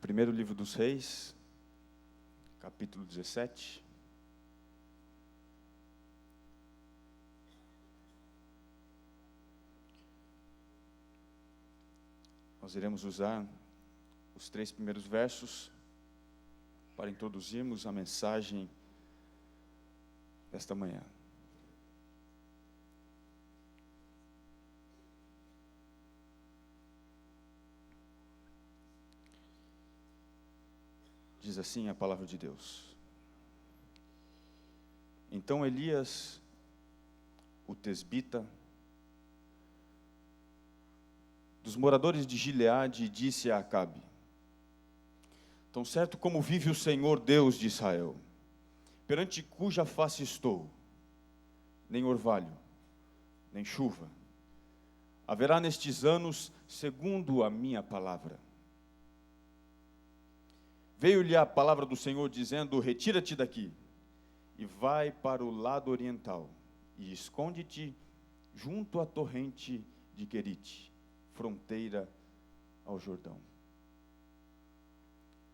Primeiro livro dos Reis, capítulo 17. Nós iremos usar os 3 primeiros versos para introduzirmos a mensagem desta manhã. Diz assim a palavra de Deus. Então Elias, o tesbita, dos moradores de Gileade, disse a Acabe: tão certo como vive o Senhor Deus de Israel, perante cuja face estou, nem orvalho, nem chuva haverá nestes anos, segundo a minha palavra. Veio-lhe a palavra do Senhor dizendo: retira-te daqui e vai para o lado oriental e esconde-te junto à torrente de Querite, fronteira ao Jordão.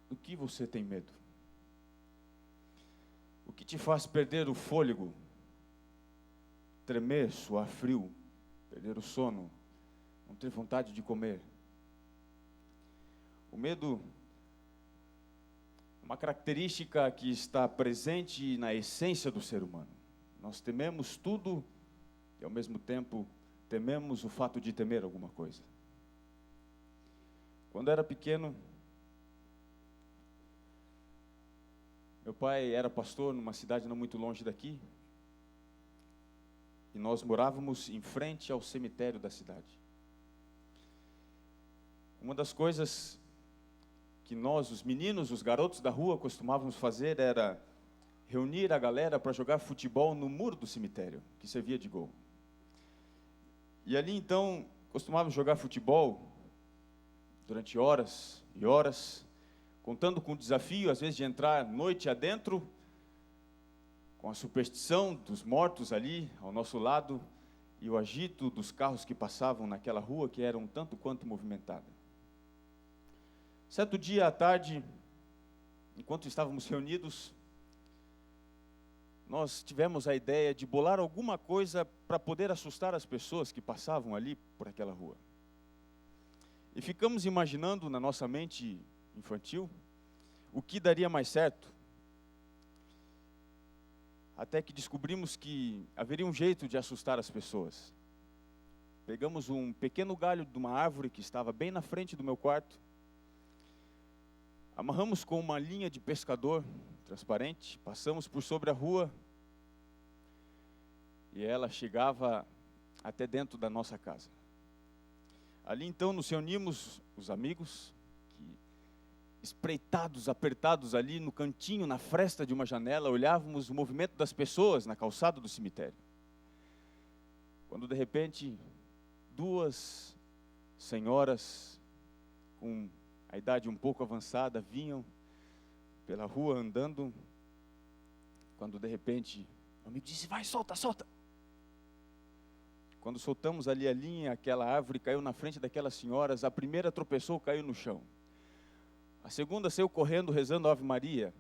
Do que você tem medo? O que te faz perder o fôlego, tremer, suar frio, perder o sono, não ter vontade de comer? O medo é uma característica que está presente na essência do ser humano. Nós tememos tudo e, ao mesmo tempo, tememos o fato de temer alguma coisa. Quando era pequeno, meu pai era pastor numa cidade não muito longe daqui, e nós morávamos em frente ao cemitério da cidade. Uma das coisas que nós, os meninos, os garotos da rua, costumávamos fazer era reunir a galera para jogar futebol no muro do cemitério, que servia de gol. E ali então, costumávamos jogar futebol durante horas e horas, contando com o desafio, às vezes, de entrar noite adentro, com a superstição dos mortos ali ao nosso lado, e o agito dos carros que passavam naquela rua, que era um tanto quanto movimentada. Certo dia à tarde, enquanto estávamos reunidos, nós tivemos a ideia de bolar alguma coisa para poder assustar as pessoas que passavam ali por aquela rua. E ficamos imaginando na nossa mente infantil o que daria mais certo, até que descobrimos que haveria um jeito de assustar as pessoas. Pegamos um pequeno galho de uma árvore que estava bem na frente do meu quarto, amarramos com uma linha de pescador transparente, passamos por sobre a rua e ela chegava até dentro da nossa casa. Ali então nos reunimos os amigos, que, espreitados, apertados ali no cantinho, na fresta de uma janela, olhávamos o movimento das pessoas na calçada do cemitério. Quando de repente 2 senhoras com a idade um pouco avançada vinham pela rua andando, quando de repente o amigo disse: vai, solta, solta. Quando soltamos ali a linha, aquela árvore caiu na frente daquelas senhoras, a primeira tropeçou, caiu no chão. A segunda saiu correndo, rezando a Ave Maria,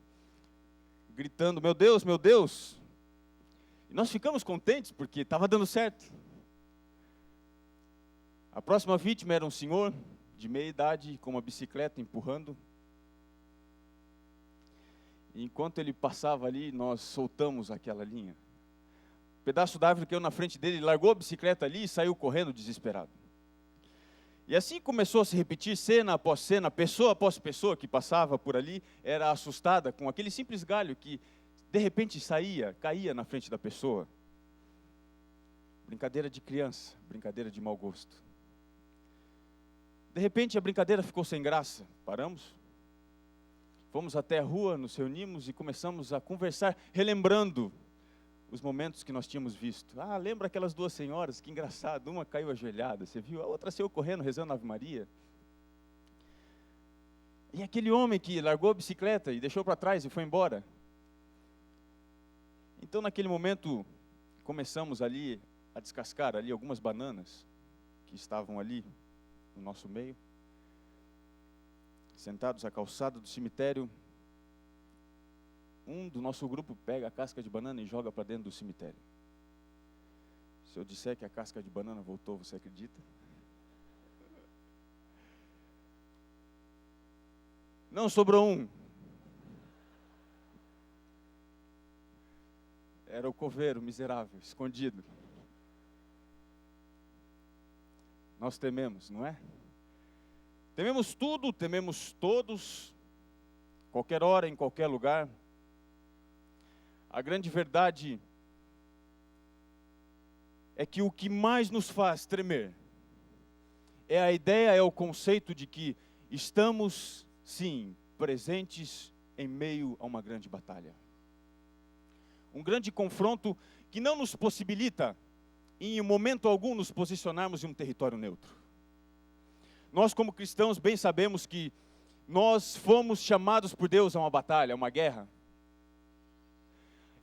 gritando: meu Deus, meu Deus. E nós ficamos contentes porque estava dando certo. A próxima vítima era um senhor de meia idade, com uma bicicleta empurrando. E enquanto ele passava ali, nós soltamos aquela linha. Um pedaço da árvore caiu na frente dele, largou a bicicleta ali e saiu correndo desesperado. E assim começou a se repetir, cena após cena, pessoa após pessoa que passava por ali, era assustada com aquele simples galho que de repente caía na frente da pessoa. Brincadeira de criança, brincadeira de mau gosto. De repente a brincadeira ficou sem graça, paramos, fomos até a rua, nos reunimos e começamos a conversar, relembrando os momentos que nós tínhamos visto. Ah, lembra aquelas 2 senhoras, que engraçado, uma caiu ajoelhada, você viu? A outra saiu correndo, rezando a Ave Maria. E aquele homem que largou a bicicleta e deixou para trás e foi embora. Então naquele momento, começamos ali a descascar ali algumas bananas que estavam ali no nosso meio. sentados à calçada do cemitério, um do nosso grupo pega a casca de banana e joga para dentro do cemitério. Se eu disser que a casca de banana voltou, você acredita? Não sobrou um. Era o coveiro miserável, escondido. Nós tememos, não é? Tememos tudo, tememos todos, qualquer hora, em qualquer lugar. A grande verdade é que o que mais nos faz tremer é a ideia, é o conceito de que estamos, sim, presentes em meio a uma grande batalha. Um grande confronto que não nos possibilita, em momento algum, nos posicionarmos em um território neutro. Nós, como cristãos, bem sabemos que nós fomos chamados por Deus a uma batalha, a uma guerra.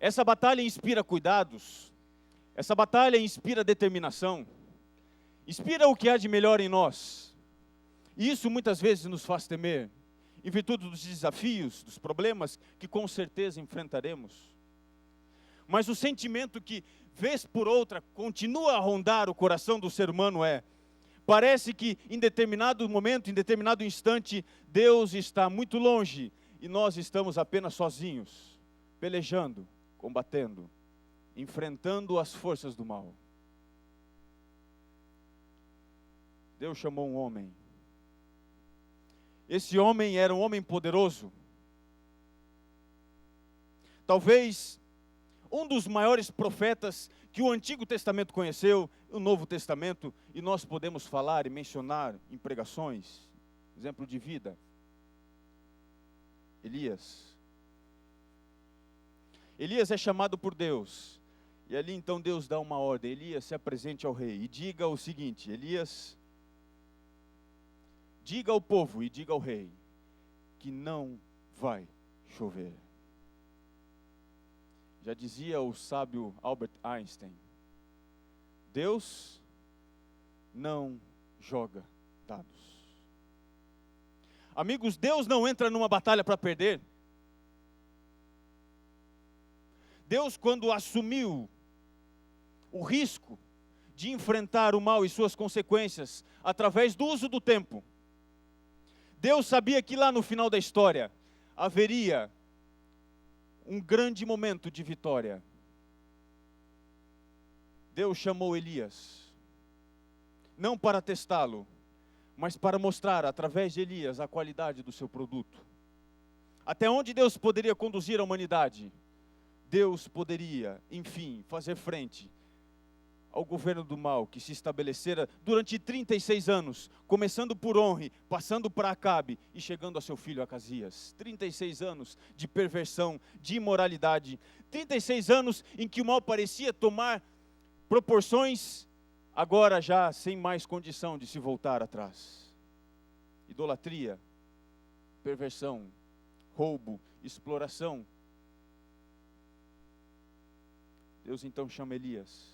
Essa batalha inspira cuidados, essa batalha inspira determinação, inspira o que há de melhor em nós. E isso muitas vezes nos faz temer, em virtude dos desafios, dos problemas que com certeza enfrentaremos. Mas o sentimento que, vez por outra, continua a rondar o coração do ser humano parece que em determinado momento, em determinado instante, Deus está muito longe e nós estamos apenas sozinhos, pelejando, combatendo, enfrentando as forças do mal. Deus chamou um homem. Esse homem era um homem poderoso. Talvez um dos maiores profetas que o Antigo Testamento conheceu, o Novo Testamento, e nós podemos falar e mencionar em pregações, exemplo de vida, Elias. Elias é chamado por Deus, e ali então Deus dá uma ordem: Elias, se apresente ao rei, e diga o seguinte: Elias, diga ao povo e diga ao rei, que não vai chover. Já dizia o sábio Albert Einstein, Deus não joga dados. Amigos, Deus não entra numa batalha para perder. Deus, quando assumiu o risco de enfrentar o mal e suas consequências através do uso do tempo, Deus sabia que lá no final da história haveria um grande momento de vitória. Deus chamou Elias, não para testá-lo, mas para mostrar através de Elias a qualidade do seu produto. Até onde Deus poderia conduzir a humanidade, Deus poderia, enfim, fazer frente ao governo do mal que se estabelecera durante 36 anos, começando por Onri, passando para Acabe e chegando a seu filho Acasias. 36 anos de perversão, de imoralidade, 36 anos em que o mal parecia tomar proporções, agora já sem mais condição de se voltar atrás. Idolatria, perversão, roubo, exploração. Deus então chama Elias.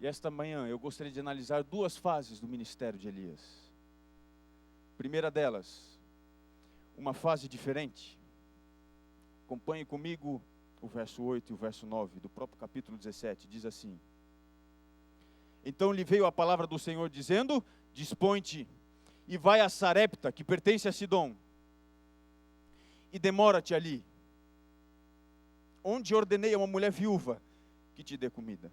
E esta manhã eu gostaria de analisar duas fases do ministério de Elias. Primeira delas, uma fase diferente. Acompanhe comigo o verso 8 e o verso 9 do próprio capítulo 17. Diz assim: Então lhe veio a palavra do Senhor dizendo: Dispõe-te e vai a Sarepta, que pertence a Sidom, e demora-te ali, onde ordenei a uma mulher viúva que te dê comida.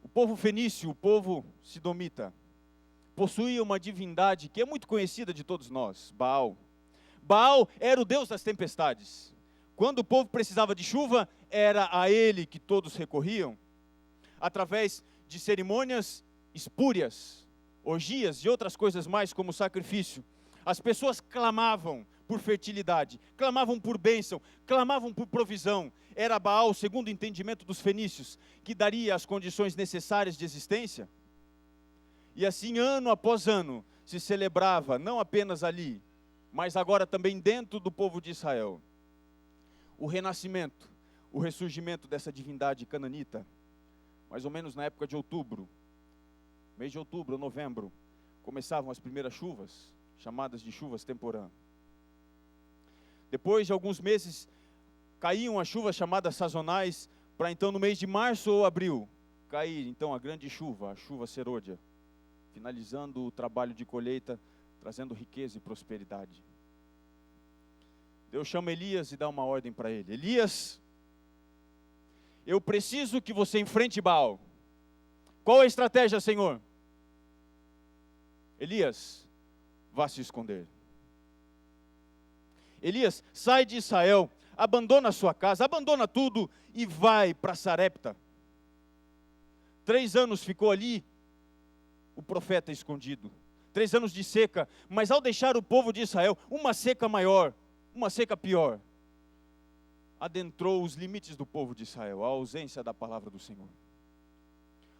O povo fenício, o povo sidomita, possuía uma divindade que é muito conhecida de todos nós, Baal. Baal era o deus das tempestades. Quando o povo precisava de chuva, era a ele que todos recorriam, através de cerimônias espúrias, orgias e outras coisas mais como sacrifício. As pessoas clamavam por fertilidade, clamavam por bênção, clamavam por provisão. Era Baal, segundo o entendimento dos fenícios, que daria as condições necessárias de existência. E assim, ano após ano, se celebrava, não apenas ali, mas agora também dentro do povo de Israel, o renascimento, o ressurgimento dessa divindade cananita, mais ou menos na época de outubro, mês de outubro, novembro, começavam as primeiras chuvas, chamadas de chuvas temporã. Depois de alguns meses, caíam as chuvas chamadas sazonais, para então no mês de março ou abril, cair então a grande chuva, a chuva serôdia, finalizando o trabalho de colheita, trazendo riqueza e prosperidade. Deus chama Elias e dá uma ordem para ele: Elias, eu preciso que você enfrente Baal. Qual a estratégia, Senhor? Elias, vá se esconder. Elias, sai de Israel, abandona a sua casa, abandona tudo e vai para Sarepta. 3 anos ficou ali o profeta escondido. 3 anos de seca, mas ao deixar o povo de Israel, uma seca maior, uma seca pior, adentrou os limites do povo de Israel, a ausência da palavra do Senhor.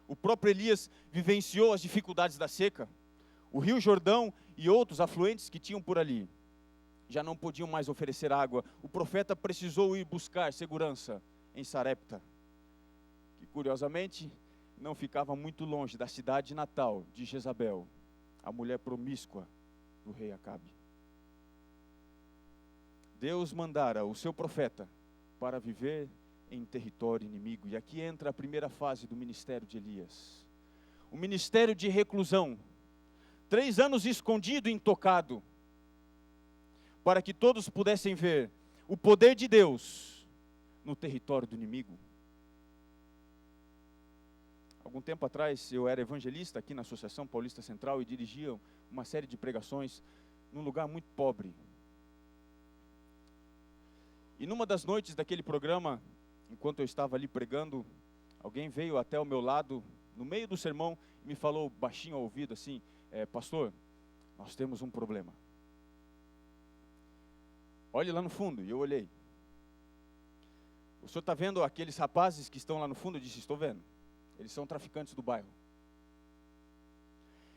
O próprio Elias vivenciou as dificuldades da seca. O rio Jordão e outros afluentes que tinham por ali já não podiam mais oferecer água. O profeta precisou ir buscar segurança em Sarepta, que curiosamente não ficava muito longe da cidade natal de Jezabel, a mulher promíscua do rei Acabe. Deus mandara o seu profeta para viver em território inimigo. E aqui entra a primeira fase do ministério de Elias. O ministério de reclusão. 3 anos escondido e intocado, para que todos pudessem ver o poder de Deus no território do inimigo. Algum tempo atrás eu era evangelista aqui na Associação Paulista Central e dirigia uma série de pregações num lugar muito pobre. E numa das noites daquele programa, enquanto eu estava ali pregando, alguém veio até o meu lado, no meio do sermão, e me falou baixinho ao ouvido assim: pastor, nós temos um problema. Olhe lá no fundo. E eu olhei. O senhor está vendo aqueles rapazes que estão lá no fundo? Eu disse: estou vendo. Eles são traficantes do bairro.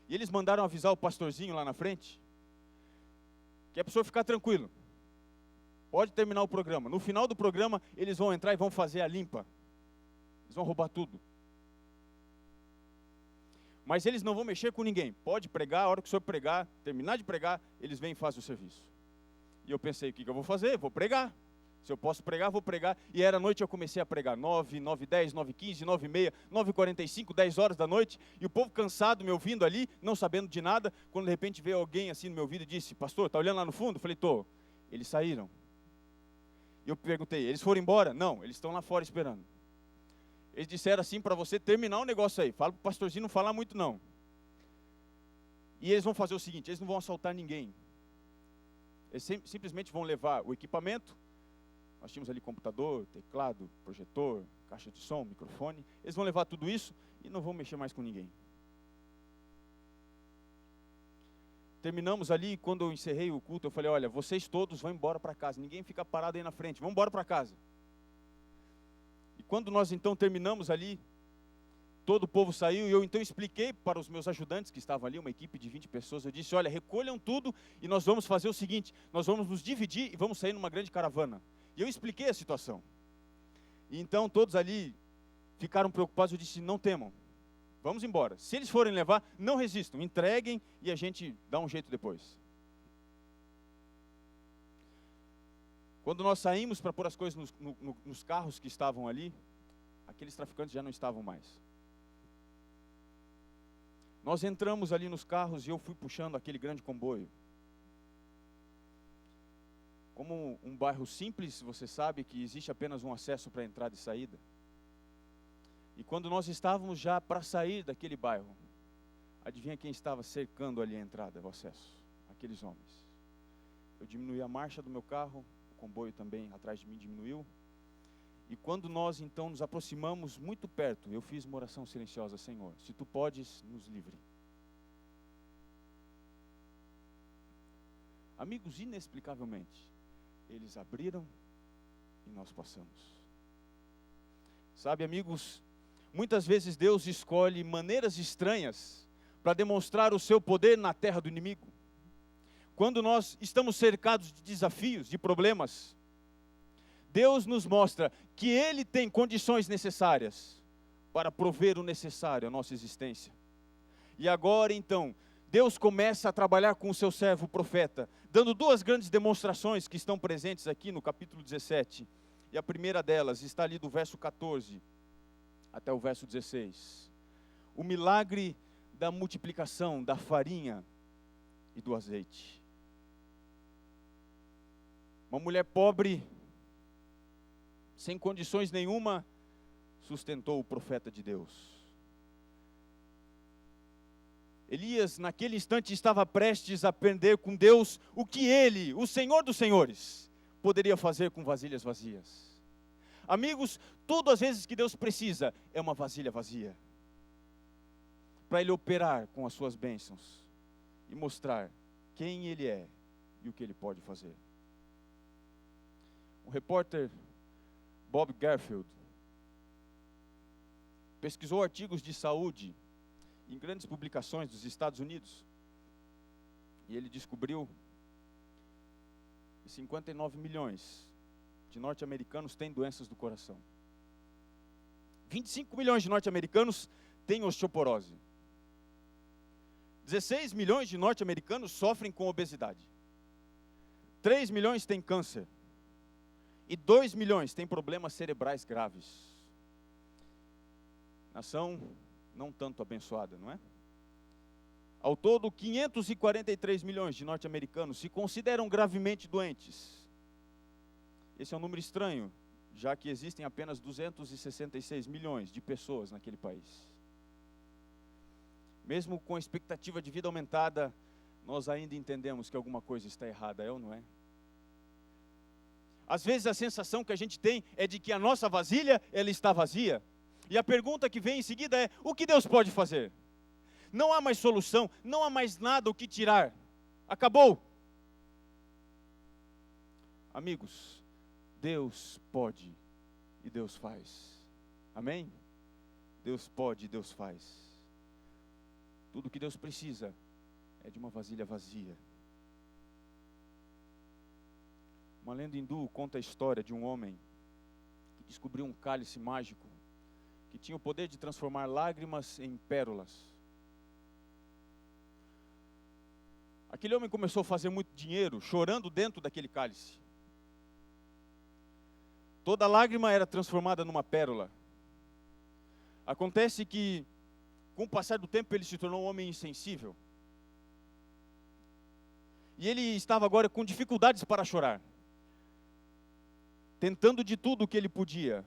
E eles mandaram avisar o pastorzinho lá na frente, que é para o senhor ficar tranquilo. Pode terminar o programa. No final do programa, eles vão entrar e vão fazer a limpa. Eles vão roubar tudo. Mas eles não vão mexer com ninguém. Pode pregar, a hora que o senhor pregar, terminar de pregar, eles vêm e fazem o serviço. E eu pensei: o que eu vou fazer? Vou pregar. Se eu posso pregar, vou pregar. E era noite, eu comecei a pregar. 9, 9h10, 9h15, 9h30, 9h45, 10 horas da noite. E o povo cansado me ouvindo ali, não sabendo de nada. Quando de repente veio alguém assim no meu ouvido e disse: pastor, está olhando lá no fundo? Eu falei: estou. Eles saíram. E eu perguntei: eles foram embora? Não, eles estão lá fora esperando. Eles disseram assim para você terminar o negócio aí. Fala para o pastorzinho não falar muito não. E eles vão fazer o seguinte: eles não vão assaltar ninguém. Eles simplesmente vão levar o equipamento. Nós tínhamos ali computador, teclado, projetor, caixa de som, microfone. Eles vão levar tudo isso e não vão mexer mais com ninguém. Terminamos ali, quando eu encerrei o culto, eu falei: olha, vocês todos vão embora para casa. Ninguém fica parado aí na frente. Vão embora para casa. E quando nós então terminamos ali, todo o povo saiu, e eu então expliquei para os meus ajudantes que estavam ali, uma equipe de 20 pessoas, eu disse: olha, recolham tudo e nós vamos fazer o seguinte: nós vamos nos dividir e vamos sair numa grande caravana. E eu expliquei a situação. E então todos ali ficaram preocupados. Eu disse: não temam, vamos embora. Se eles forem levar, não resistam, entreguem e a gente dá um jeito depois. Quando nós saímos para pôr as coisas nos carros que estavam ali, aqueles traficantes já não estavam mais. Nós entramos ali nos carros e eu fui puxando aquele grande comboio. Como um bairro simples, você sabe que existe apenas um acesso para entrada e saída. E quando nós estávamos já para sair daquele bairro, adivinha quem estava cercando ali a entrada, o acesso? Aqueles homens. Eu diminuí a marcha do meu carro, o comboio também atrás de mim diminuiu. E quando nós então nos aproximamos muito perto, eu fiz uma oração silenciosa: Senhor, se tu podes, nos livre. Amigos, inexplicavelmente, eles abriram e nós passamos. Sabe, amigos, muitas vezes Deus escolhe maneiras estranhas para demonstrar o seu poder na terra do inimigo. Quando nós estamos cercados de desafios, de problemas, Deus nos mostra que Ele tem condições necessárias para prover o necessário à nossa existência. E agora então, Deus começa a trabalhar com o seu servo, o profeta, dando duas grandes demonstrações que estão presentes aqui no capítulo 17. E a primeira delas está ali do verso 14 até o verso 16. O milagre da multiplicação da farinha e do azeite. Uma mulher pobre, sem condições nenhuma, sustentou o profeta de Deus. Elias, naquele instante, estava prestes a aprender com Deus o que ele, o Senhor dos Senhores, poderia fazer com vasilhas vazias. Amigos, todas as vezes que Deus precisa, é uma vasilha vazia. Para Ele operar com as suas bênçãos e mostrar quem Ele é e o que Ele pode fazer. O repórter Bob Garfield pesquisou artigos de saúde em grandes publicações dos Estados Unidos. E ele descobriu que 59 milhões de norte-americanos têm doenças do coração. 25 milhões de norte-americanos têm osteoporose. 16 milhões de norte-americanos sofrem com obesidade. 3 milhões têm câncer. E 2 milhões têm problemas cerebrais graves. Nação não tanto abençoada, não é? Ao todo, 543 milhões de norte-americanos se consideram gravemente doentes. Esse é um número estranho, já que existem apenas 266 milhões de pessoas naquele país. Mesmo com a expectativa de vida aumentada, nós ainda entendemos que alguma coisa está errada, é ou não é? Às vezes a sensação que a gente tem é de que a nossa vasilha, ela está vazia. E a pergunta que vem em seguida é: o que Deus pode fazer? Não há mais solução, não há mais nada o que tirar. Acabou. Amigos, Deus pode e Deus faz. Amém? Deus pode e Deus faz. Tudo que Deus precisa é de uma vasilha vazia. Uma lenda hindu conta a história de um homem que descobriu um cálice mágico que tinha o poder de transformar lágrimas em pérolas. Aquele homem começou a fazer muito dinheiro chorando dentro daquele cálice. Toda lágrima era transformada numa pérola. Acontece que, com o passar do tempo, ele se tornou um homem insensível. E ele estava agora com dificuldades para chorar, tentando de tudo o que ele podia.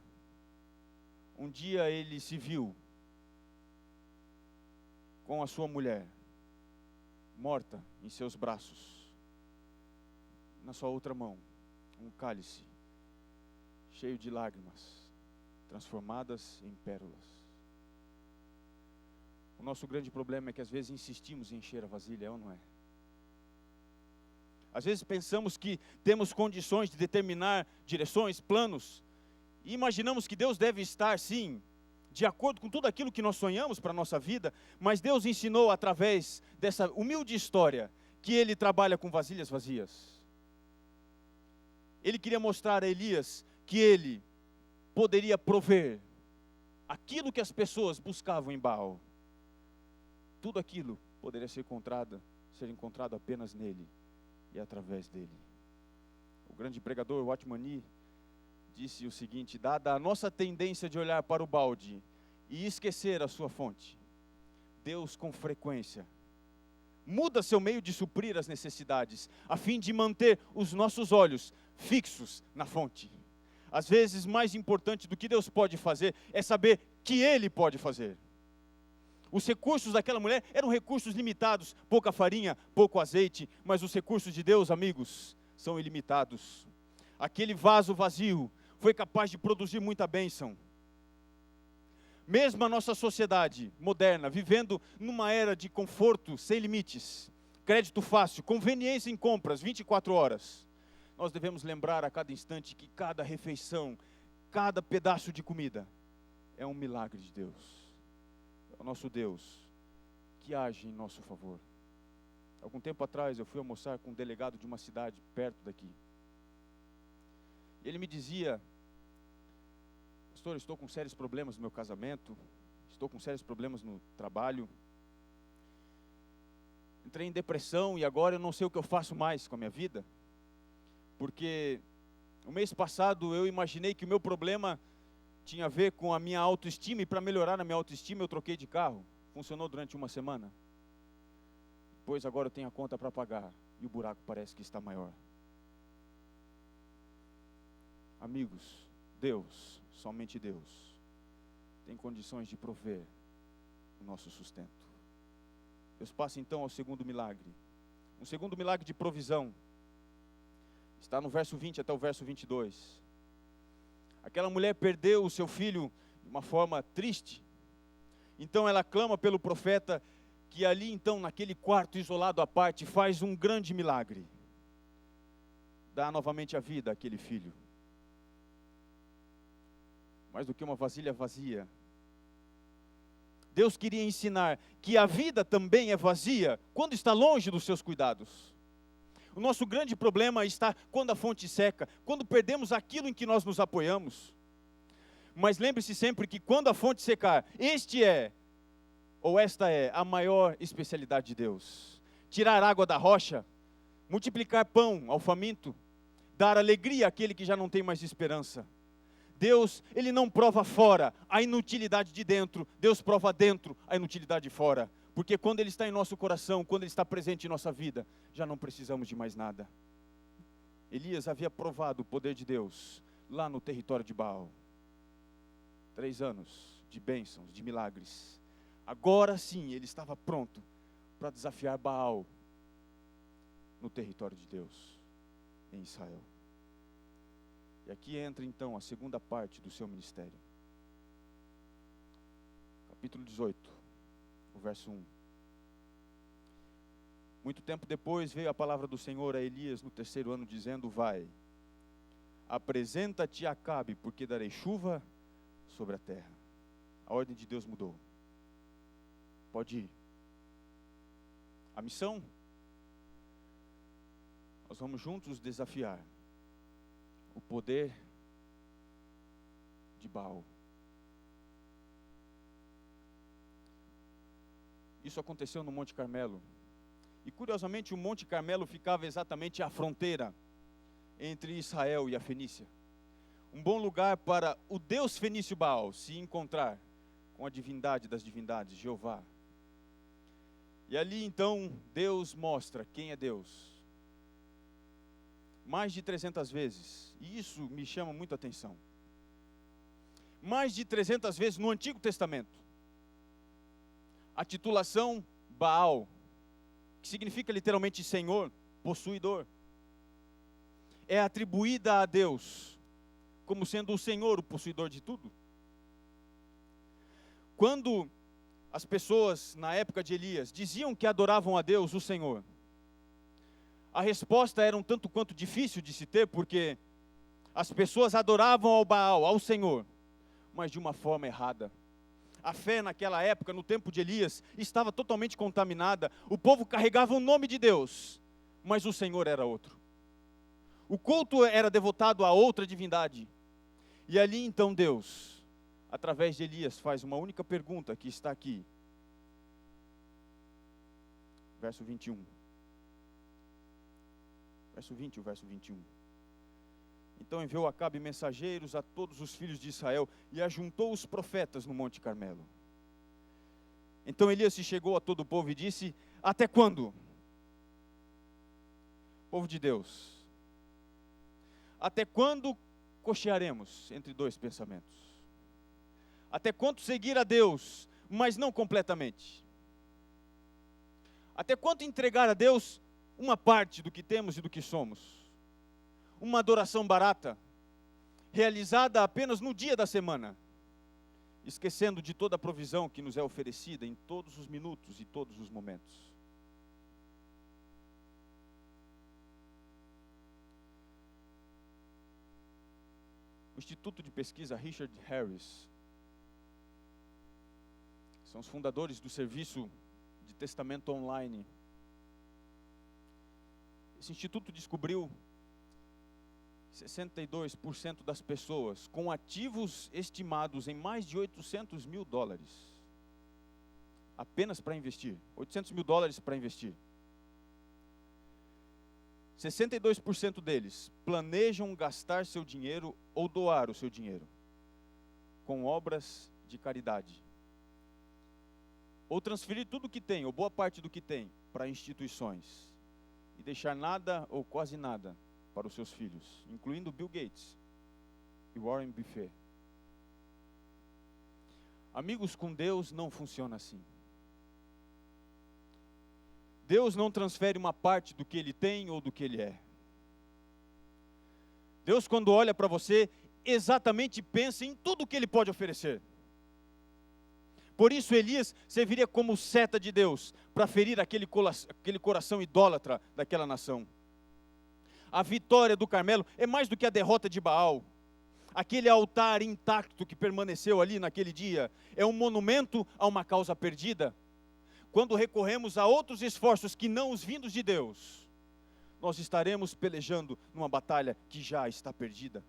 Um dia ele se viu com a sua mulher, morta em seus braços. Na sua outra mão, um cálice cheio de lágrimas, transformadas em pérolas. O nosso grande problema é que às vezes insistimos em encher a vasilha, é ou não é? Às vezes pensamos que temos condições de determinar direções, planos, e imaginamos que Deus deve estar, sim, de acordo com tudo aquilo que nós sonhamos para a nossa vida, mas Deus ensinou através dessa humilde história que Ele trabalha com vasilhas vazias. Ele queria mostrar a Elias que ele poderia prover aquilo que as pessoas buscavam em Baal. Tudo aquilo poderia ser encontrado apenas nele e através dele. O grande pregador Watchman Nee disse o seguinte: dada a nossa tendência de olhar para o balde e esquecer a sua fonte, Deus com frequência muda seu meio de suprir as necessidades, a fim de manter os nossos olhos fixos na fonte. Às vezes, mais importante do que Deus pode fazer é saber que Ele pode fazer. Os recursos daquela mulher eram recursos limitados, pouca farinha, pouco azeite, mas os recursos de Deus, amigos, são ilimitados. Aquele vaso vazio foi capaz de produzir muita bênção. Mesmo a nossa sociedade moderna, vivendo numa era de conforto sem limites, crédito fácil, conveniência em compras, 24 horas, nós devemos lembrar a cada instante que cada refeição, cada pedaço de comida é um milagre de Deus. É o nosso Deus que age em nosso favor. Algum tempo atrás eu fui almoçar com um delegado de uma cidade perto daqui. Ele me dizia: pastor, estou com sérios problemas no meu casamento, estou com sérios problemas no trabalho. entrei em depressão e agora eu não sei o que eu faço mais com a minha vida. Porque o mês passado eu imaginei que o meu problema tinha a ver com a minha autoestima, e para melhorar a minha autoestima eu troquei de carro. Funcionou durante uma semana. Depois agora eu tenho a conta para pagar e o buraco parece que está maior. Amigos, Deus, somente Deus, tem condições de prover o nosso sustento. Deus passa então ao segundo milagre. Um segundo milagre de provisão. Está no verso 20 até o verso 22. Aquela mulher perdeu o seu filho de uma forma triste. Então ela clama pelo profeta, que ali então, naquele quarto isolado à parte, faz um grande milagre. Dá novamente a vida àquele filho. Mais do que uma vasilha vazia. Deus queria ensinar que a vida também é vazia quando está longe dos seus cuidados. O nosso grande problema está quando a fonte seca, quando perdemos aquilo em que nós nos apoiamos. Mas lembre-se sempre que quando a fonte secar, esta é a maior especialidade de Deus. Tirar água da rocha, multiplicar pão ao faminto, dar alegria àquele que já não tem mais esperança. Deus, Ele não prova fora a inutilidade de dentro, Deus prova dentro a inutilidade de fora. Porque quando Ele está em nosso coração, quando Ele está presente em nossa vida, já não precisamos de mais nada. Elias havia provado o poder de Deus lá no território de Baal. 3 anos de bênçãos, de milagres. Agora sim, ele estava pronto para desafiar Baal no território de Deus, em Israel. E aqui entra então a segunda parte do seu ministério. Capítulo 18, o verso 1. Muito tempo depois veio a palavra do Senhor a Elias no 3º ano, dizendo: vai, apresenta-te a Acabe, porque darei chuva sobre a terra. A ordem de Deus mudou. Pode ir. A missão? Nós vamos juntos desafiar o poder de Baal. Isso aconteceu no Monte Carmelo. E curiosamente o Monte Carmelo ficava exatamente à fronteira entre Israel e a Fenícia. Um bom lugar para o Deus fenício Baal se encontrar com a divindade das divindades, Jeová. E ali então Deus mostra quem é Deus. Mais de 300 vezes. E isso me chama muito a atenção. Mais de 300 vezes no Antigo Testamento. A titulação Baal, que significa literalmente Senhor, possuidor, é atribuída a Deus como sendo o Senhor, o possuidor de tudo. Quando as pessoas na época de Elias diziam que adoravam a Deus, o Senhor, a resposta era um tanto quanto difícil de se ter, porque as pessoas adoravam ao Baal, ao Senhor, mas de uma forma errada. A fé naquela época, no tempo de Elias, estava totalmente contaminada. O povo carregava o nome de Deus, mas o Senhor era outro. O culto era devotado a outra divindade. E ali então Deus, através de Elias, faz uma única pergunta que está aqui. Verso 21. Verso 20 e o verso 21. Então enviou Acabe mensageiros a todos os filhos de Israel e ajuntou os profetas no Monte Carmelo. Então Elias se chegou a todo o povo e disse: até quando? Povo de Deus, até quando cochearemos entre dois pensamentos? Até quanto seguir a Deus, mas não completamente? Até quanto entregar a Deus uma parte do que temos e do que somos? Uma adoração barata, realizada apenas no dia da semana, esquecendo de toda a provisão que nos é oferecida em todos os minutos e todos os momentos. O Instituto de Pesquisa Richard Harris, são os fundadores do serviço de testamento online. Esse instituto descobriu 62% das pessoas com ativos estimados em mais de $800 mil, apenas para investir, $800 mil para investir. 62% deles planejam gastar seu dinheiro ou doar o seu dinheiro com obras de caridade. Ou transferir tudo o que tem, ou boa parte do que tem, para instituições. E deixar nada ou quase nada para os seus filhos, incluindo Bill Gates e Warren Buffett. Amigos, com Deus não funciona assim. Deus não transfere uma parte do que Ele tem ou do que Ele é. Deus, quando olha para você, exatamente pensa em tudo o que Ele pode oferecer. Por isso Elias serviria como seta de Deus, para ferir aquele coração idólatra daquela nação. A vitória do Carmelo é mais do que a derrota de Baal. Aquele altar intacto que permaneceu ali naquele dia, é um monumento a uma causa perdida. Quando recorremos a outros esforços que não os vindos de Deus, nós estaremos pelejando numa batalha que já está perdida.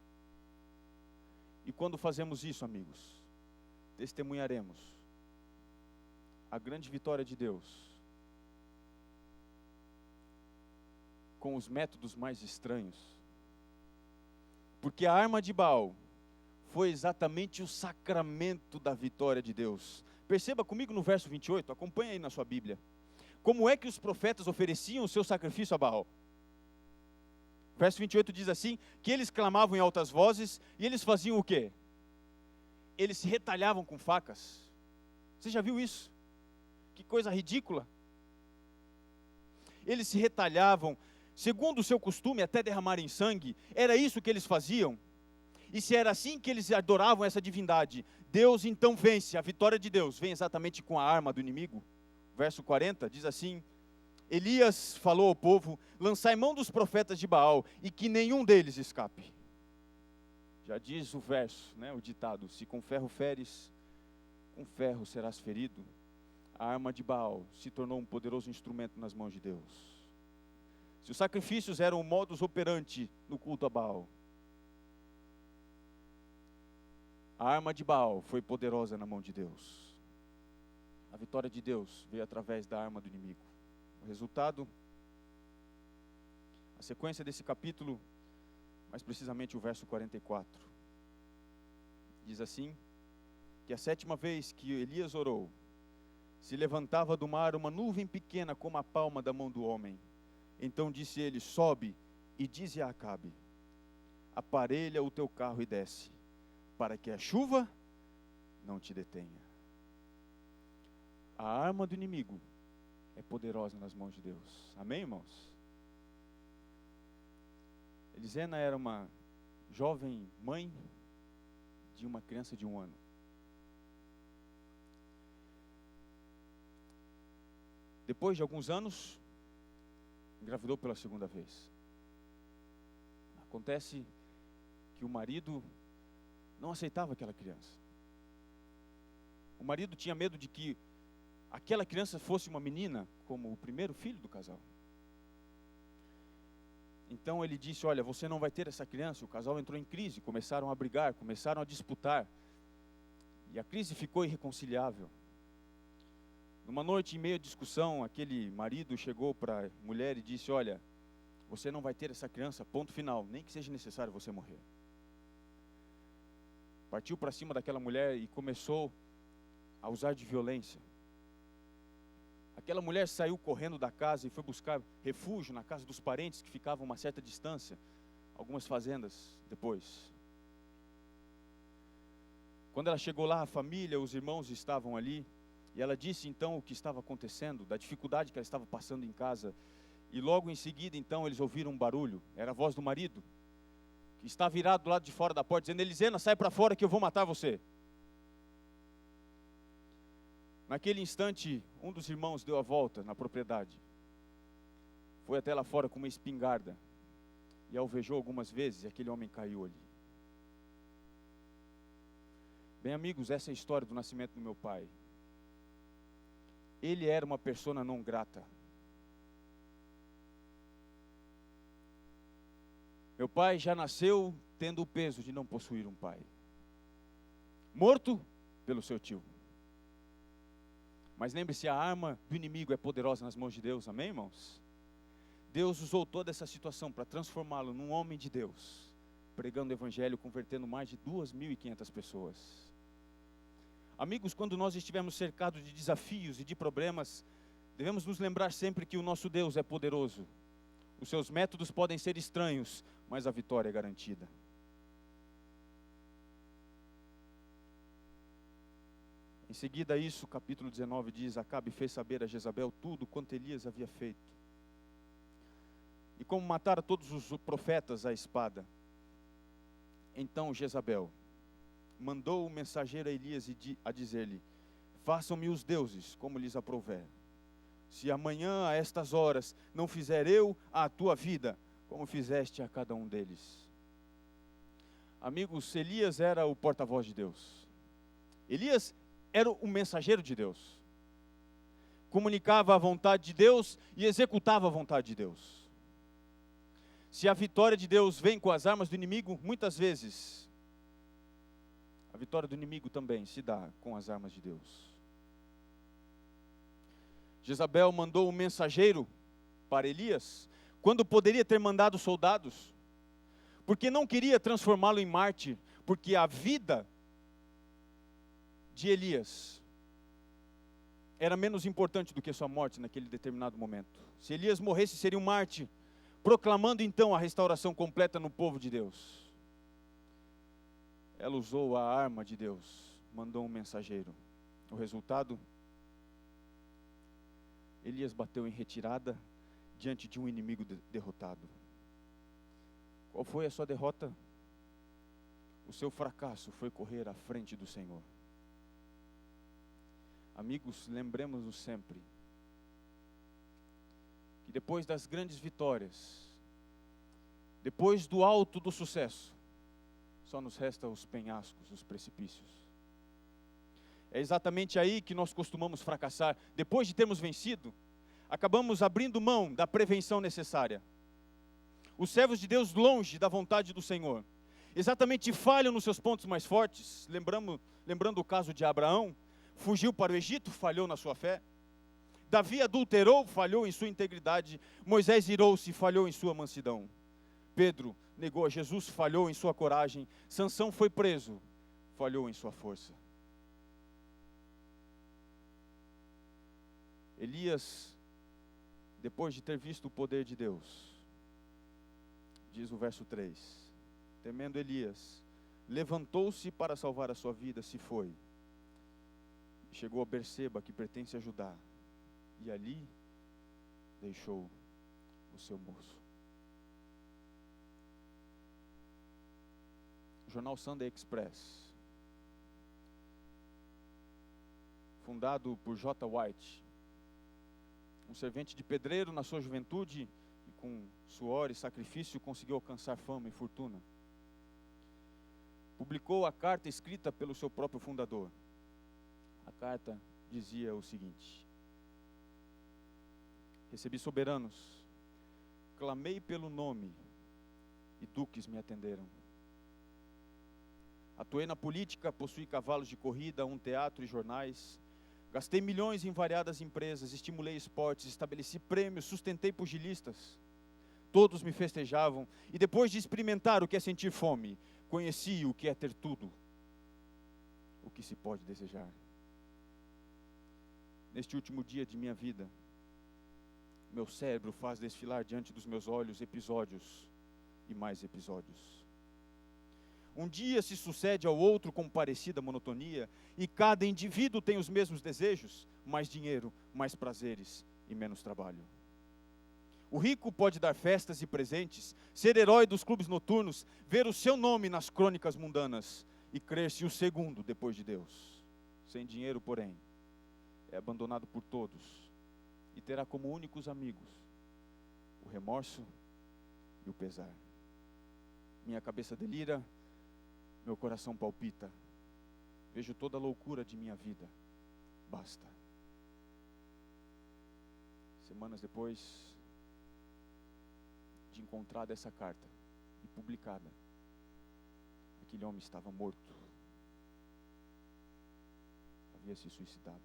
E quando fazemos isso, amigos, testemunharemos a grande vitória de Deus com os métodos mais estranhos. Porque a arma de Baal foi exatamente o sacramento da vitória de Deus. Perceba comigo no verso 28, acompanha aí na sua Bíblia. Como é que os profetas ofereciam o seu sacrifício a Baal? Verso 28 diz assim, que eles clamavam em altas vozes, e eles faziam o quê? Eles se retalhavam com facas. Você já viu isso? Que coisa ridícula. Eles se retalhavam, segundo o seu costume, até derramarem sangue. Era isso que eles faziam. E se era assim que eles adoravam essa divindade, Deus então vence, a vitória de Deus vem exatamente com a arma do inimigo. Verso 40 diz assim, Elias falou ao povo, lançai mão dos profetas de Baal, e que nenhum deles escape. Já diz o verso, o ditado, se com ferro feres, com ferro serás ferido. A arma de Baal se tornou um poderoso instrumento nas mãos de Deus. Se os sacrifícios eram o modus operandi no culto a Baal, a arma de Baal foi poderosa na mão de Deus. A vitória de Deus veio através da arma do inimigo. O resultado, a sequência desse capítulo, mais precisamente o verso 44. Diz assim, que a 7ª vez que Elias orou, se levantava do mar uma nuvem pequena como a palma da mão do homem. Então disse ele, sobe e dize a Acabe, aparelha o teu carro e desce, para que a chuva não te detenha. A arma do inimigo é poderosa nas mãos de Deus. Amém, irmãos? Elisena era uma jovem mãe de uma criança de 1 ano. Depois de alguns anos, engravidou pela 2ª vez. Acontece que o marido não aceitava aquela criança. O marido tinha medo de que aquela criança fosse uma menina, como o primeiro filho do casal. Então ele disse, olha, você não vai ter essa criança. O casal entrou em crise, começaram a brigar, começaram a disputar. E a crise ficou irreconciliável. Numa noite, em meio à discussão, aquele marido chegou para a mulher e disse, olha, você não vai ter essa criança, ponto final, nem que seja necessário você morrer. Partiu para cima daquela mulher e começou a usar de violência. Aquela mulher saiu correndo da casa e foi buscar refúgio na casa dos parentes que ficavam a uma certa distância, algumas fazendas depois. Quando ela chegou lá, a família, os irmãos estavam ali, e ela disse então o que estava acontecendo, da dificuldade que ela estava passando em casa. E logo em seguida, então, eles ouviram um barulho, era a voz do marido, que está virado do lado de fora da porta, dizendo, Elisena, sai para fora que eu vou matar você. Naquele instante, um dos irmãos deu a volta na propriedade, foi até lá fora com uma espingarda, e alvejou algumas vezes, e aquele homem caiu ali. Bem, amigos, essa é a história do nascimento do meu pai. Ele era uma persona não grata. Meu pai já nasceu tendo o peso de não possuir um pai. Morto pelo seu tio. Mas lembre-se, a arma do inimigo é poderosa nas mãos de Deus, amém, irmãos? Deus usou toda essa situação para transformá-lo num homem de Deus, pregando o evangelho, convertendo mais de 2.500 pessoas. Amigos, quando nós estivermos cercados de desafios e de problemas, devemos nos lembrar sempre que o nosso Deus é poderoso. Os seus métodos podem ser estranhos, mas a vitória é garantida. Em seguida a isso, capítulo 19 diz: Acabe fez saber a Jezabel tudo quanto Elias havia feito, e como matara todos os profetas à espada. Então Jezabel mandou o mensageiro a Elias a dizer-lhe: Façam-me os deuses como lhes aprouver, se amanhã a estas horas não fizer eu a tua vida, como fizeste a cada um deles. Amigos, Elias era o porta-voz de Deus. Elias era o mensageiro de Deus. Comunicava a vontade de Deus e executava a vontade de Deus. Se a vitória de Deus vem com as armas do inimigo, muitas vezes a vitória do inimigo também se dá com as armas de Deus. Jezabel mandou um mensageiro para Elias, quando poderia ter mandado soldados, porque não queria transformá-lo em mártir, porque a vida de Elias era menos importante do que sua morte naquele determinado momento. Se Elias morresse, seria um mártir, proclamando então a restauração completa no povo de Deus. Ela usou a arma de Deus, mandou um mensageiro. O resultado? Elias bateu em retirada diante de um inimigo derrotado. Qual foi a sua derrota? O seu fracasso foi correr à frente do Senhor. Amigos, lembremos-nos sempre que depois das grandes vitórias, depois do alto do sucesso, só nos resta os penhascos, os precipícios. É exatamente aí que nós costumamos fracassar. Depois de termos vencido, acabamos abrindo mão da prevenção necessária. Os servos de Deus, longe da vontade do Senhor, exatamente falham nos seus pontos mais fortes. Lembrando o caso de Abraão, fugiu para o Egito, falhou na sua fé. Davi adulterou, falhou em sua integridade. Moisés irou-se, falhou em sua mansidão. Pedro negou a Jesus, falhou em sua coragem. Sansão foi preso, falhou em sua força. Elias, depois de ter visto o poder de Deus, diz o verso 3, temendo Elias, levantou-se para salvar a sua vida, se foi. Chegou a Berseba, que pertence a Judá, e ali deixou o seu moço. O jornal Sunday Express, fundado por J. White, um servente de pedreiro na sua juventude, e com suor e sacrifício conseguiu alcançar fama e fortuna. Publicou a carta escrita pelo seu próprio fundador. A carta dizia o seguinte: recebi soberanos, clamei pelo nome, e duques me atenderam. Atuei na política, possuí cavalos de corrida, um teatro e jornais. Gastei milhões em variadas empresas, estimulei esportes, estabeleci prêmios, sustentei pugilistas. Todos me festejavam, e depois de experimentar o que é sentir fome, conheci o que é ter tudo, o que se pode desejar. Neste último dia de minha vida, meu cérebro faz desfilar diante dos meus olhos episódios e mais episódios. Um dia se sucede ao outro com parecida monotonia, e cada indivíduo tem os mesmos desejos: mais dinheiro, mais prazeres e menos trabalho. O rico pode dar festas e presentes, ser herói dos clubes noturnos, ver o seu nome nas crônicas mundanas e crer-se o segundo depois de Deus. Sem dinheiro, porém, é abandonado por todos e terá como únicos amigos o remorso e o pesar. Minha cabeça delira, meu coração palpita, vejo toda a loucura de minha vida, basta. Semanas depois de encontrada essa carta e publicada, aquele homem estava morto, havia se suicidado.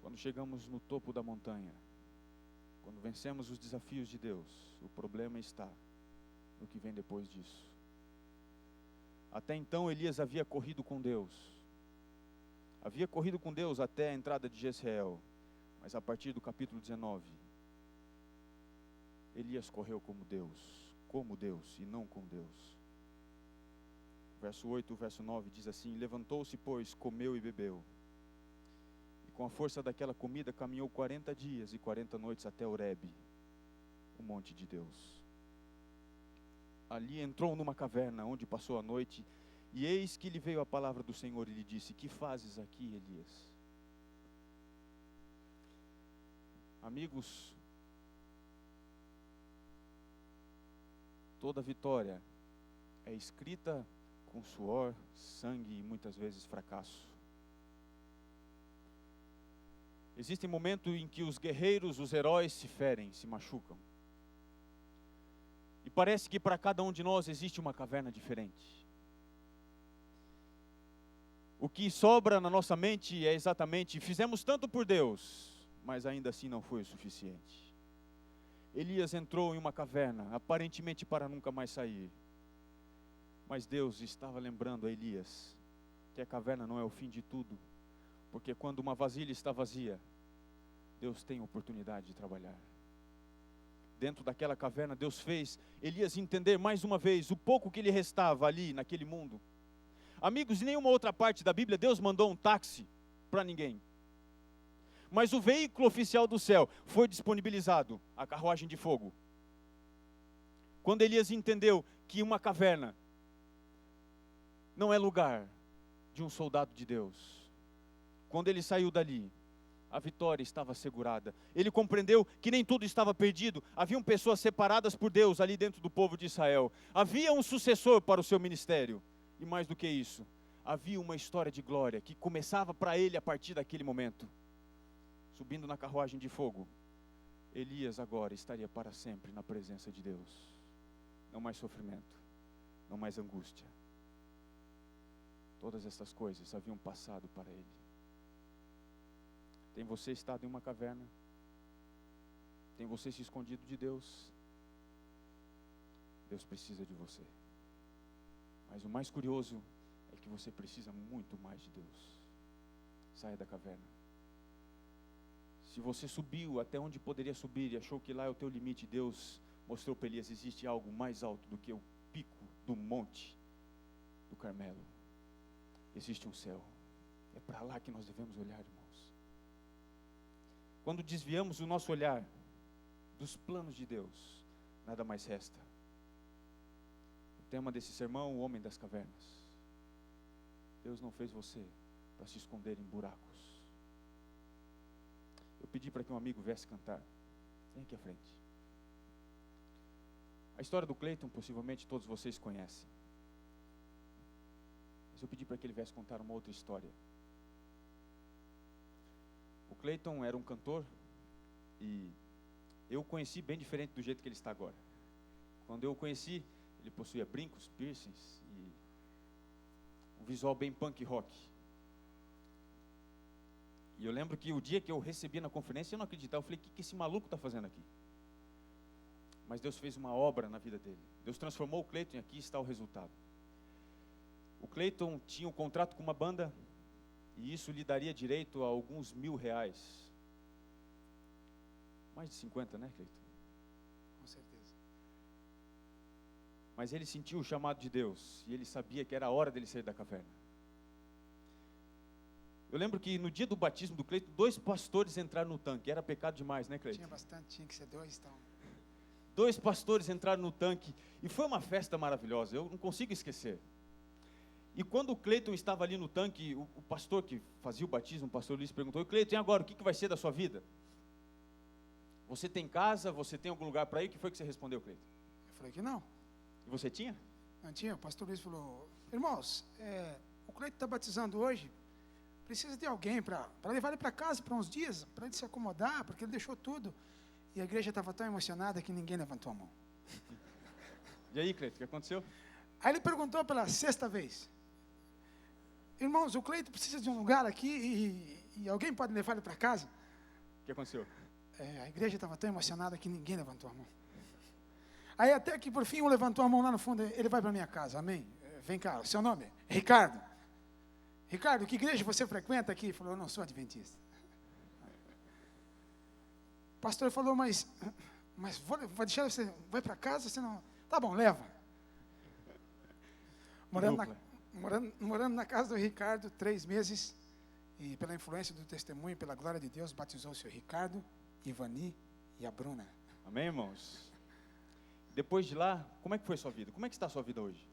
Quando chegamos no topo da montanha, quando vencemos os desafios de Deus, o problema está no que vem depois disso. Até então Elias havia corrido com Deus. Havia corrido com Deus até a entrada de Jezreel. Mas a partir do capítulo 19, Elias correu como Deus e não com Deus. Verso 8, verso 9 diz assim: levantou-se, pois, comeu e bebeu. E com a força daquela comida caminhou 40 dias e 40 noites até Horebe, o monte de Deus. Ali entrou numa caverna onde passou a noite, e eis que lhe veio a palavra do Senhor e lhe disse: que fazes aqui, Elias? Amigos, toda vitória é escrita com suor, sangue e muitas vezes fracasso. Existem momentos em que os guerreiros, os heróis se ferem, se machucam. E parece que para cada um de nós existe uma caverna diferente. O que sobra na nossa mente é exatamente: fizemos tanto por Deus, mas ainda assim não foi o suficiente. Elias entrou em uma caverna, aparentemente para nunca mais sair. Mas Deus estava lembrando a Elias que a caverna não é o fim de tudo, porque quando uma vasilha está vazia, Deus tem oportunidade de trabalhar. Dentro daquela caverna, Deus fez Elias entender mais uma vez o pouco que lhe restava ali naquele mundo. Amigos, em nenhuma outra parte da Bíblia Deus mandou um táxi para ninguém. Mas o veículo oficial do céu foi disponibilizado, a carruagem de fogo. Quando Elias entendeu que uma caverna não é lugar de um soldado de Deus, quando ele saiu dali, a vitória estava assegurada. Ele compreendeu que nem tudo estava perdido. Haviam pessoas separadas por Deus ali dentro do povo de Israel. Havia um sucessor para o seu ministério. E mais do que isso, havia uma história de glória que começava para ele a partir daquele momento. Subindo na carruagem de fogo, Elias agora estaria para sempre na presença de Deus. Não mais sofrimento, não mais angústia. Todas essas coisas haviam passado para ele. Tem você estado em uma caverna? Tem você se escondido de Deus? Deus precisa de você. Mas o mais curioso é que você precisa muito mais de Deus. Saia da caverna. Se você subiu até onde poderia subir e achou que lá é o teu limite, Deus mostrou para Elias: existe algo mais alto do que o pico do monte do Carmelo. Existe um céu. É para lá que nós devemos olhar, irmãos. Quando desviamos o nosso olhar dos planos de Deus, nada mais resta. O tema desse sermão: o homem das cavernas. Deus não fez você para se esconder em buracos. Eu pedi para que um amigo viesse cantar. Vem aqui à frente. A história do Cleiton, possivelmente todos vocês conhecem. Mas eu pedi para que ele viesse contar uma outra história. O Cleiton era um cantor e eu o conheci bem diferente do jeito que ele está agora. Quando eu o conheci, ele possuía brincos, piercings e um visual bem punk rock. E eu lembro que o dia que eu recebi na conferência, eu não acreditava. Eu falei: o que esse maluco está fazendo aqui? Mas Deus fez uma obra na vida dele. Deus transformou o Cleiton e aqui está o resultado. O Cleiton tinha um contrato com uma banda e isso lhe daria direito a alguns R$1.000. Mais de 50, né, Cleiton? Com certeza. Mas ele sentiu o chamado de Deus e ele sabia que era a hora dele sair da caverna. Eu lembro que no dia do batismo do Cleiton, 2 pastores entraram no tanque. Era pecado demais, né, Cleiton? Tinha bastante, tinha que ser 2, então. 2 pastores entraram no tanque e foi uma festa maravilhosa. Eu não consigo esquecer. E quando o Cleiton estava ali no tanque, o pastor que fazia o batismo, o pastor Luiz, perguntou: Cleiton, e agora, o que vai ser da sua vida? Você tem casa? Você tem algum lugar para ir? O que foi que você respondeu, Cleiton? Eu falei que não. E você tinha? Não tinha. O pastor Luiz falou: irmãos, o Cleiton está batizando hoje. Precisa de alguém para levar ele para casa por uns dias, para ele se acomodar, porque ele deixou tudo. E a igreja estava tão emocionada que ninguém levantou a mão. E aí, Cleiton, o que aconteceu? Aí ele perguntou pela 6ª vez: irmãos, o Cleiton precisa de um lugar aqui e alguém pode levar ele para casa? que aconteceu? A igreja estava tão emocionada que ninguém levantou a mão. Aí até que por fim um levantou a mão lá no fundo, ele vai para minha casa, amém? Vem cá, seu nome? Ricardo. Ricardo, que igreja você frequenta aqui? Ele falou, eu não sou adventista. O pastor falou, mas vou deixar você, vai para casa, você não... Tá bom, leva. Morando na casa do Ricardo, 3 meses, e pela influência do testemunho, pela glória de Deus, batizou-se o Ricardo, Ivani e a Bruna. Amém, irmãos? Depois de lá, como é que foi a sua vida? Como é que está a sua vida hoje?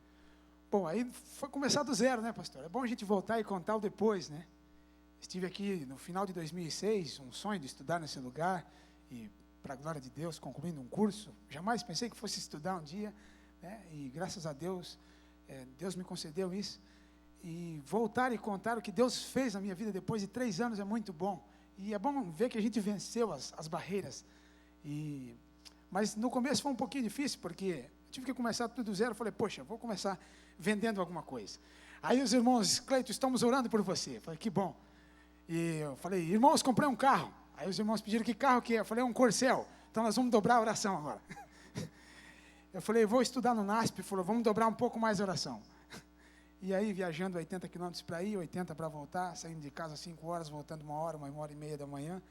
Bom, aí foi começar do zero, né, pastor? É bom a gente voltar e contar o depois, né? Estive aqui no final de 2006, um sonho de estudar nesse lugar, e para a glória de Deus, concluindo um curso. Jamais pensei que fosse estudar um dia, né? E graças a Deus, Deus me concedeu isso. E voltar e contar o que Deus fez na minha vida depois de 3 anos é muito bom. E é bom ver que a gente venceu as barreiras. Mas no começo foi um pouquinho difícil, porque tive que começar tudo do zero. Falei, poxa, vou começar vendendo alguma coisa. Aí os irmãos, Cleito, estamos orando por você. Falei, que bom. E eu falei, irmãos, comprei um carro. Aí os irmãos pediram, que carro que é? Eu falei, um Corcel. Então nós vamos dobrar a oração agora. Eu falei, vou estudar no NASP. Ele falou, vamos dobrar um pouco mais a oração. E aí, viajando 80 quilômetros para ir, 80 para voltar, saindo de casa 5 horas, voltando 1 hora, 1h30 da manhã.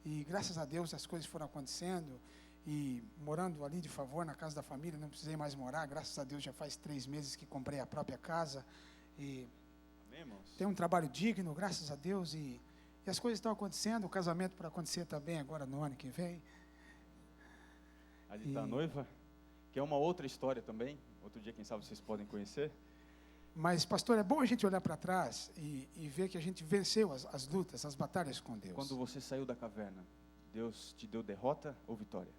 E graças a Deus as coisas foram acontecendo. E morando ali de favor na casa da família, não precisei mais morar. Graças a Deus já faz 3 meses que comprei a própria casa. E Amém, irmãos? tenho um trabalho digno, graças a Deus. E as coisas estão acontecendo, o casamento para acontecer também agora no ano que vem. Ali está a noiva, que é uma outra história também. Outro dia, quem sabe, vocês podem conhecer. Mas, pastor, é bom a gente olhar para trás e ver que a gente venceu as lutas, as batalhas com Deus. Quando você saiu da caverna, Deus te deu derrota ou vitória?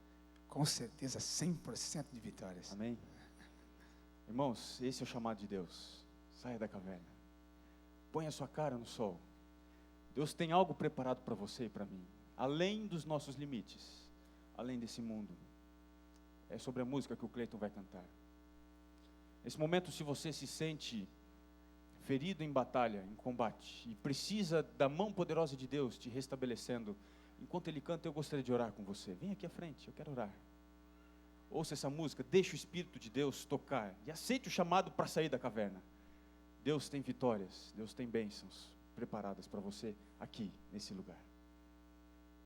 Com certeza, 100% de vitórias. Amém? Irmãos, esse é o chamado de Deus. Saia da caverna. Põe a sua cara no sol. Deus tem algo preparado para você e para mim. Além dos nossos limites. Além desse mundo. É sobre a música que o Cleiton vai cantar. Nesse momento, se você se sente ferido em batalha, em combate, e precisa da mão poderosa de Deus te restabelecendo, enquanto Ele canta, eu gostaria de orar com você. Vem aqui à frente, eu quero orar. Ouça essa música, deixe o Espírito de Deus tocar, e aceite o chamado para sair da caverna. Deus tem vitórias, Deus tem bênçãos preparadas para você aqui, nesse lugar.